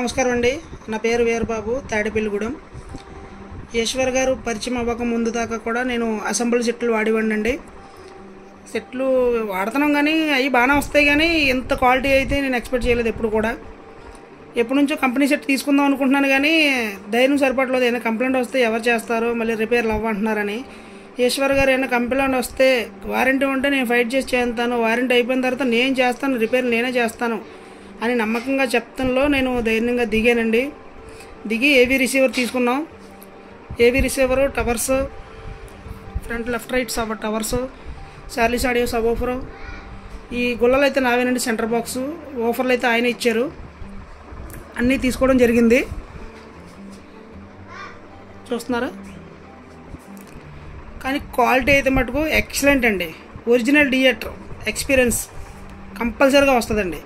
నమస్కారం అండి. నా పేరు వీరబాబు, తాడేపల్లిగూడెం. ఈశ్వర్ గారు పరిచయం అవ్వక ముందు దాకా కూడా నేను అసెంబ్లీ సెట్లు వాడేవాడినండి. సెట్లు వాడుతున్నాం కానీ అవి బాగానే వస్తాయి, కానీ ఇంత క్వాలిటీ అయితే నేను ఎక్స్పెక్ట్ చేయలేదు ఎప్పుడు కూడా. ఎప్పటి నుంచో కంపెనీ సెట్ తీసుకుందాం అనుకుంటున్నాను, కానీ ధైర్యం సరిపడలేదు. ఏమైనా కంప్లైంట్ వస్తే ఎవరు చేస్తారో, మళ్ళీ రిపేర్లు అవ్వంటున్నారని. ఈశ్వర్ గారు ఏమైనా కంప్లైంట్ వస్తే వారంటీ ఉంటే నేను ఫైట్ చేసి చేస్తాను, వారంటీ అయిపోయిన తర్వాత నేను చేస్తాను, రిపేర్లు నేనే చేస్తాను అని నమ్మకంగా చెప్తానులో నేను ధైర్యంగా దిగానండి. దిగి ఏవీ రిసీవర్ తీసుకున్నాం. AV receiver, towers, front left right towers, Charlie's audio subwoofer. ఈ గుల్లలు అయితే నావేనండి, సెంటర్ బాక్సు. ఓఫర్లు అయితే ఆయన ఇచ్చారు. అన్నీ తీసుకోవడం జరిగింది. చూస్తున్నారా? కానీ క్వాలిటీ అయితే మటుకు ఎక్సలెంట్ అండి. ఒరిజినల్ థియేటర్ ఎక్స్పీరియన్స్ కంపల్సరీగా వస్తుందండి.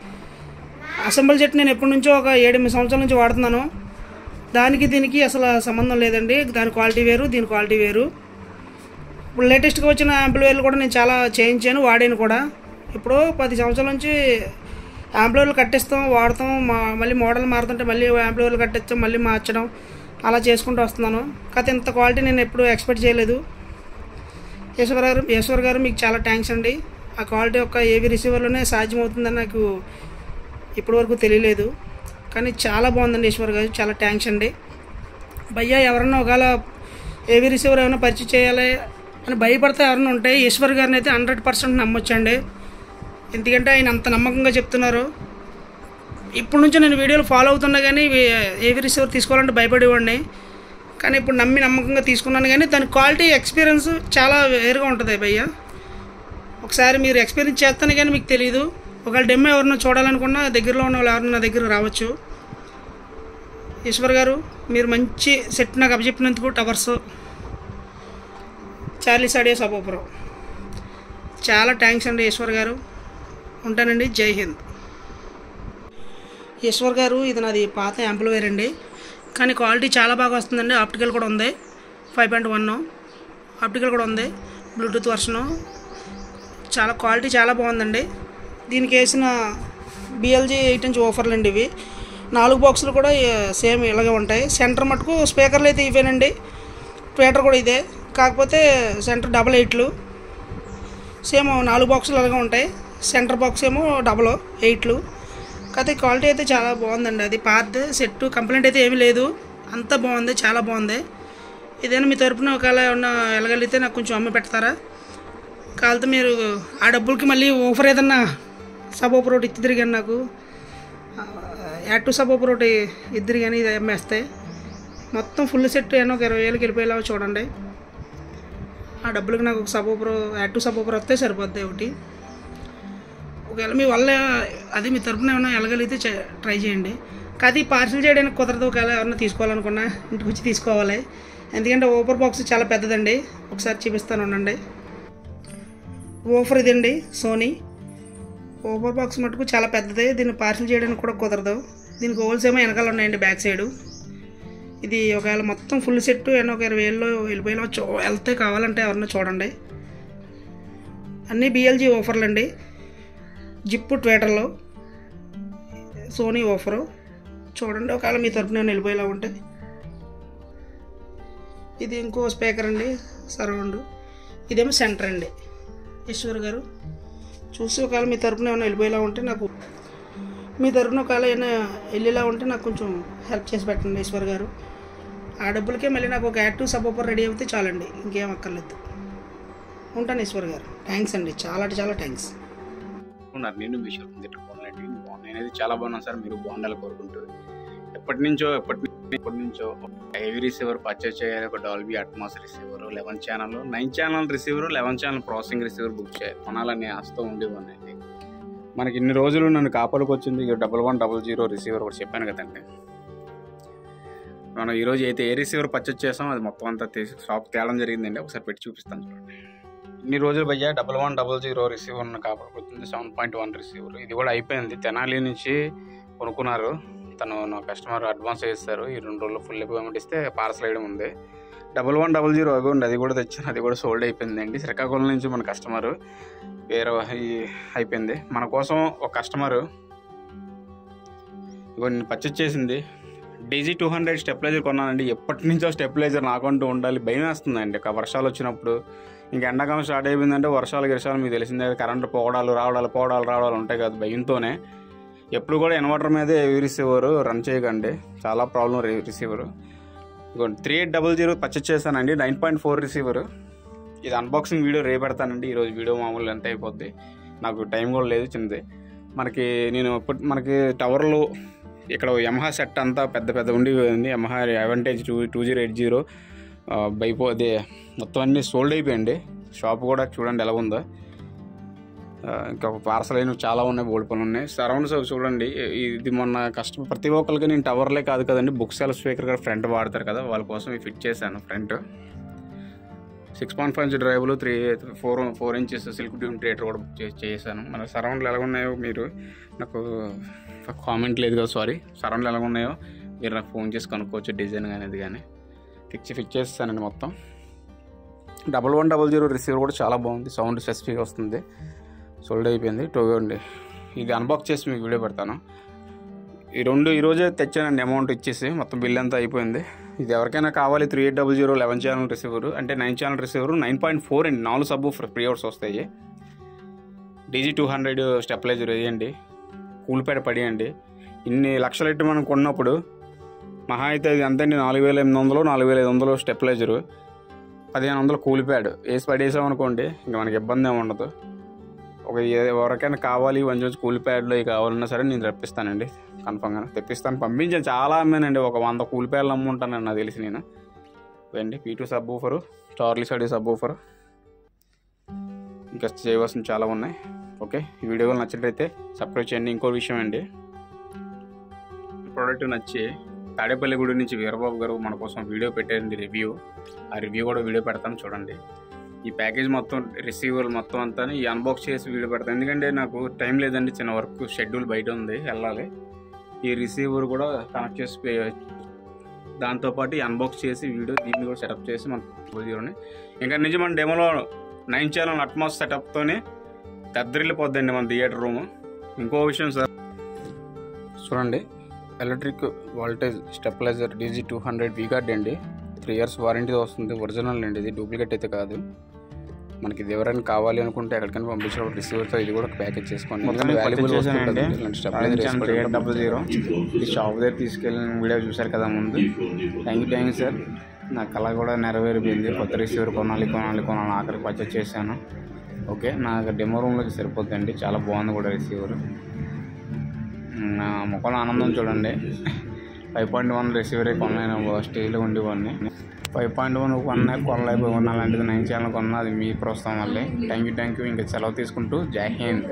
అసెంబ్లీ సెట్ నేను ఎప్పటి నుంచో ఒక 7-8 సంవత్సరాల నుంచి వాడుతున్నాను. దానికి దీనికి అసలు సంబంధం లేదండి. దాని క్వాలిటీ వేరు, దీని క్వాలిటీ వేరు. ఇప్పుడు లేటెస్ట్గా వచ్చిన యాంప్లిఫైర్లు కూడా నేను చాలా చేయించాను, వాడాను కూడా. ఇప్పుడు 10 సంవత్సరాల నుంచి యాంప్లిఫైర్లు కట్టిస్తాం, వాడతాం, మళ్ళీ మోడల్ మారుతుంటే మళ్ళీ యాంప్లిఫైర్లు కట్టిస్తాం, మళ్ళీ మార్చడం, అలా చేసుకుంటూ వస్తున్నాను. కాకపోతే ఇంత క్వాలిటీ నేను ఎప్పుడు ఎక్స్పెక్ట్ చేయలేదు. ఈశ్వర్ గారు మీకు చాలా థ్యాంక్స్ అండి. ఆ క్వాలిటీ యొక్క ఏవీ రిసీవర్లోనే సాధ్యమవుతుందని నాకు ఇప్పటివరకు తెలియలేదు. కానీ చాలా బాగుందండి ఈశ్వర్ గారు, చాలా థ్యాంక్స్ అండి. భయ్యా ఎవరన్నా ఒకవేళ ఏవీ రిసీవర్ ఏమైనా పరిచయం చేయాలి అని భయపడితే ఎవరైనా ఉంటే ఈశ్వర్ గారిని అయితే 100% నమ్మొచ్చండి. ఎందుకంటే ఆయన అంత నమ్మకంగా చెప్తున్నారు. ఇప్పటి నుంచి నేను వీడియోలు ఫాలో అవుతున్నా, కానీ ఏవీ రిసీవర్ తీసుకోవాలంటే భయపడేవాడిని. కానీ ఇప్పుడు నమ్మకంగా తీసుకున్నాను. కానీ దాని క్వాలిటీ ఎక్స్పీరియన్స్ చాలా వేరుగా ఉంటుంది భయ్యా. ఒకసారి మీరు ఎక్స్పీరియన్స్ చేస్తాను కానీ మీకు తెలియదు. ఒకవేళ డెమో ఎవరైనా చూడాలనుకున్నా దగ్గరలో ఉన్న వాళ్ళు ఎవరైనా నా దగ్గర రావచ్చు. ఈశ్వర్ గారు మీరు మంచి సెట్ నాకు అప్పచెప్పినందుకు, towers, Charlie's audio subwoofer, చాలా థ్యాంక్స్ అండి ఈశ్వర్ గారు. ఉంటానండి. జై హింద్. ఈశ్వర్ గారు ఇది నాది పాత యాంప్లిఫైర్ అండి, కానీ క్వాలిటీ చాలా బాగా వస్తుందండి. ఆప్టికల్ కూడా ఉంది, 5.1 ఆప్టికల్ కూడా ఉంది, బ్లూటూత్ వర్షను. చాలా క్వాలిటీ చాలా బాగుందండి. దీనికి వేసిన బిఎల్జీ 8 ఇంచ్ ఓఫర్లు అండి ఇవి. 4 బాక్సులు కూడా సేమ్ ఇలాగే ఉంటాయి. సెంటర్ మటుకు స్పీకర్లు అయితే ఇవేనండి, ట్వేటర్ కూడా ఇదే. కాకపోతే సెంటర్ 88లు, సేమ్ 4 బాక్సులు అలాగే ఉంటాయి. సెంటర్ బాక్స్ ఏమో 8లు. కాకపోతే క్వాలిటీ అయితే చాలా బాగుందండి. అది పాత్ సెట్, కంప్లైంట్ అయితే ఏమీ లేదు, అంతా బాగుంది, చాలా బాగుంది. ఇదేనా మీ తరపున ఒకవేళ ఏమన్నా వెళ్ళగలిగితే నాకు కొంచెం అమ్మి పెడతారా? కాకపోతే మీరు ఆ డబ్బులకి మళ్ళీ ఓఫర్ ఏదన్నా సబ్ ఓఫర్ ఒకటి ఇద్దరు కానీ నాకు యాడ్ టు సబ్ ఓఫర్ ఒకటి ఇద్దరు కానీ ఇది అమ్మేస్తే మొత్తం ఫుల్ సెట్ ఏమో ఒక 20,000కి వెళ్ళిపోయేలా చూడండి. ఆ డబ్బులకి నాకు ఒక sub woofer, add to sub woofer వస్తే సరిపోద్ది ఒకటి. ఒకవేళ మీ వల్ల అది మీ తరపున ఏమైనా వెళ్ళగలిగితే ట్రై చేయండి. కానీ పార్సిల్ చేయడానికి కుదరదు. ఒకవేళ ఎవరైనా తీసుకోవాలనుకున్నా ఇంటికి వచ్చి తీసుకోవాలి. ఎందుకంటే ఓఫర్ బాక్స్ చాలా పెద్దదండి. ఒకసారి చూపిస్తాను ఉండండి. ఓఫర్ ఇదండి, సోనీ ఓఫర్ బాక్స్ మటుకు చాలా పెద్దది. దీన్ని పార్సిల్ చేయడానికి కూడా కుదరదు. దీనికి హోల్స్ ఏమో వెనకాల ఉన్నాయండి, బ్యాక్ సైడు. ఇది ఒకవేళ మొత్తం ఫుల్ సెట్ ఏమో ఒక 20,000లో వెళ్ళిపోయేలా వెళ్తే కావాలంటే ఎవరన్నా చూడండి. అన్నీ బిఎల్జీ ఓఫర్లు అండి. జిప్పు ట్వేటర్లో సోనీ ఓఫరు చూడండి. ఒకవేళ మీ తరపున వెళ్ళిపోయేలా ఉంటే. ఇది ఇంకో స్పీకర్ అండి, సరౌండ్. ఇదేమో సెంటర్ అండి. ఈశ్వర్ గారు చూసి ఒకవేళ మీ తరపున ఏమైనా వెళ్ళిపోయేలా ఉంటే నాకు, మీ తరపున ఒకవేళ ఏమైనా వెళ్ళేలా ఉంటే నాకు కొంచెం హెల్ప్ చేసి పెట్టండి ఈశ్వర్ గారు. ఆ డబ్బులకే మళ్ళీ నాకు ఒక add to sub woofer ready అవుతే చాలండి, ఇంకేం అక్కర్లేదు. ఉంటాను ఈశ్వర్ గారు. థ్యాంక్స్ అండి, చాలా థ్యాంక్స్. నేను మీ షాప్ బాగున్నాయి, చాలా బాగున్నాను సార్. మీరు బాగుండాలి కోరుకుంటూ ఎప్పటి నుంచో హెవీ రిసీవర్ పర్చేస్ చేయాలి. ఒక Dolby Atmos receiver, 11 channel, 9 channel receiver, 11 channel processing receiver book చేయాలి, కొనాలని ఆస్తో ఉండేవాడిని. మనకి ఇన్ని రోజులు నన్ను కాపాడుకు వచ్చింది 1100 రిసీవర్ ఒకటి చెప్పాను కదండి. మనం ఈరోజు అయితే ఏ రిసీవర్ పర్చేస్ చేసాం అది మొత్తం అంతా షాప్ తేడం జరిగిందండి. ఒకసారి పెట్టి చూపిస్తాను చూడండి. ఇన్ని రోజులు భయ్యా 1100 రిసీవర్ కాపాడుకు వచ్చింది, 7.1 రిసీవర్. ఇది కూడా అయిపోయింది. తెనాలి నుంచి కొనుక్కున్నారు, తను నా కస్టమర్ అడ్వాన్స్ చేస్తారు. ఈ 2 రోజుల్లో ఫుల్ పేమెంట్ ఇస్తే పార్సల్ వేయడం ఉంది. 1100 అగోండి, అది కూడా తెచ్చాను, అది కూడా సోల్డ్ అయిపోయిందండి. శ్రీకాకుళం నుంచి మన కస్టమరు వేరే అయిపోయింది. మన కోసం ఒక కస్టమరు ఇగో నేను పర్చేజ్ చేసింది DG200 స్టెబిలైజర్ కొన్నానండి. ఎప్పటి నుంచో స్టెబిలైజర్ నాకంటూ ఉండాలి, భయం వేస్తుందండి. వర్షాలు వచ్చినప్పుడు, ఇంకా ఎండాకాలం స్టార్ట్ అయిపోయిందంటే వర్షాలు మీకు తెలిసిందే, కరెంటు పోవడాలు ఉంటాయి కదా, భయంతోనే. ఎప్పుడు కూడా ఇన్వర్టర్ మీదే హెవీ రిసీవర్ రన్ చేయకండి, చాలా ప్రాబ్లం రిసీవర్. ఇగో 3800 పర్చేజ్ చేశానండి, 9.4 రిసీవర్. ఇది అన్బాక్సింగ్ వీడియో రేపు పెడతానండి. ఈరోజు వీడియో మామూలు ఎంత అయిపోద్ది, నాకు టైం కూడా లేదు చిన్నది. మనకి టవర్లో ఇక్కడ యమహా సెట్ అంతా పెద్ద ఉండిపోయింది. యమహా అడ్వాంటేజ్ 2080 అయిపోతే మొత్తం అన్నీ సోల్డ్ అయిపోయింది. షాప్ కూడా చూడండి ఎలా ఉందో. ఇంకా పార్సల్ అయినవి చాలా ఉన్నాయి, బోల్డ్ పనులు ఉన్నాయి. సరౌండ్స్ చూడండి, ఇది మొన్న ప్రతి ఒక్కరికి నేను టవర్లే కాదు కదండి, బుక్ సెల్ స్పీకర్ కూడా ఫ్రంట్ వాడతారు కదా, వాళ్ళ కోసం ఇవి ఫిట్ చేశాను. ఫ్రంట్ 6.5 ఇంచ్ డ్రైవ్లు, 4 ఇంచెస్ సిల్క్ ట్యూన్ థియేటర్ కూడా బుక్ చేశాను. మన సరౌండ్లు ఎలా ఉన్నాయో మీరు నాకు కామెంట్ లేదు కదా, సారీ, సరౌండ్లు ఎలా ఉన్నాయో మీరు నాకు ఫోన్ చేసి కనుక్కోవచ్చు, డిజైన్ కానీ అది కానీ. ఫిట్ చేస్తానండి మొత్తం. 1100 రిసీవర్ కూడా చాలా బాగుంది, సౌండ్ స్పెసిఫిక్ వస్తుంది, సోల్డ్ అయిపోయింది. టోగండి, ఇది అన్బాక్స్ చేసి మీకు వీడియో పెడతాను. ఈరోజే తెచ్చానండి, అమౌంట్ ఇచ్చేసి మొత్తం బిల్ అంతా అయిపోయింది. ఇది ఎవరికైనా కావాలి 3800 11 ఛానల్ రిసీవర్, అంటే 9 ఛానల్ రిసీవర్, 9.4 అండి, 4 సబ్ ప్రీ అవుట్స్ వస్తాయి. DG200 స్టెబిలైజర్ వేయండి, కూల్పేట పడేయండి. ఇన్ని లక్షలు పెట్టి మనం కొన్నప్పుడు మహా అయితే ఇది అంతండి, 4800 4500 స్టెబిలైజరు, 1500 కూల్ప్యాడ్ వేసి పడేసాం అనుకోండి, ఇంకా మనకి ఇబ్బంది ఏమి ఉండదు. ఎవరికైనా కావాలి కొంచెం కూల్ ప్యాడ్లో కావాలన్నా సరే నేను తెప్పిస్తానండి, కన్ఫర్మ్గా తెప్పిస్తాను, పంపించాను. చాలా అమ్మానండి, ఒక 100 కూల్ ప్యాడ్లు అమ్ముంటానండి నాకు తెలిసి నేను. ఇవ్వండి P2 subwoofer, Charlie side subwoofer, ఇంకా చేయవలసిన చాలా ఉన్నాయి. ఓకే, ఈ వీడియో నచ్చినట్లయితే సబ్స్క్రైబ్ చేయండి. ఇంకో విషయం అండి, ప్రోడక్ట్ నచ్చి తాడేపల్లిగూడి నుంచి వీరబాబు గారు మన కోసం వీడియో పెట్టారండి, రివ్యూ. ఆ రివ్యూ కూడా వీడియో పెడతాను చూడండి. ఈ ప్యాకేజ్ మొత్తం రిసీవర్ మొత్తం అంతా ఈ అన్బాక్స్ చేసి వీడియో పెడతాను, ఎందుకంటే నాకు టైం లేదండి, చిన్న వర్క్ షెడ్యూల్ బయట ఉంది, వెళ్ళాలి. ఈ రిసీవర్ కూడా కనెక్ట్ చేసి దాంతోపాటు ఈ అన్బాక్స్ చేసి వీడియో దీన్ని కూడా సెటప్ చేసి మన వీడియోని ఇంకా నుంచి మన డెమోలో 9 ఛానల్ అట్మాస్ సెటప్తోనే దద్దరిల్లిపోద్దండి మన థియేటర్ రూము. ఇంకో విషయం సార్, చూడండి, electric voltage stabiliser DG200 V-Guard అండి, 3 years వారంటీ వస్తుంది, ఒరిజినల్ అండి, ఇది డూప్లికేట్ అయితే కాదు. మనకి ఇది ఎవరైనా కావాలి అనుకుంటే ఎక్కడికైనా పంపించినప్పుడు రిసీవర్తో ఇది కూడా ప్యాకేజ్ చేసుకోండి. ఈ షాప్ దగ్గర తీసుకెళ్ళిన వీడియో చూశారు కదా ముందు. థ్యాంక్ యూ సార్, నా కళ కూడా నెరవేరిపోయింది. కొత్త రిసీవర్ కొనాలి ఆఖరికి పర్చేజ్ చేశాను. ఓకే, నాకు డెమో రూమ్లోకి సరిపోతుందండి, చాలా బాగుంది కూడా రిసీవర్. నా ముఖంలో ఆనందం చూడండి. 5.1 రిసీవరే కొనలేను, స్టేజ్లో ఉండేవాడిని. 5.1 కొనలేకపోయి అలాంటిది 9 ఛానల్ కొన్నా, అది మీ ప్రోత్సాహం వల్లే. Thank you. ఇంకా సెలవు తీసుకుంటూ జై హింద్.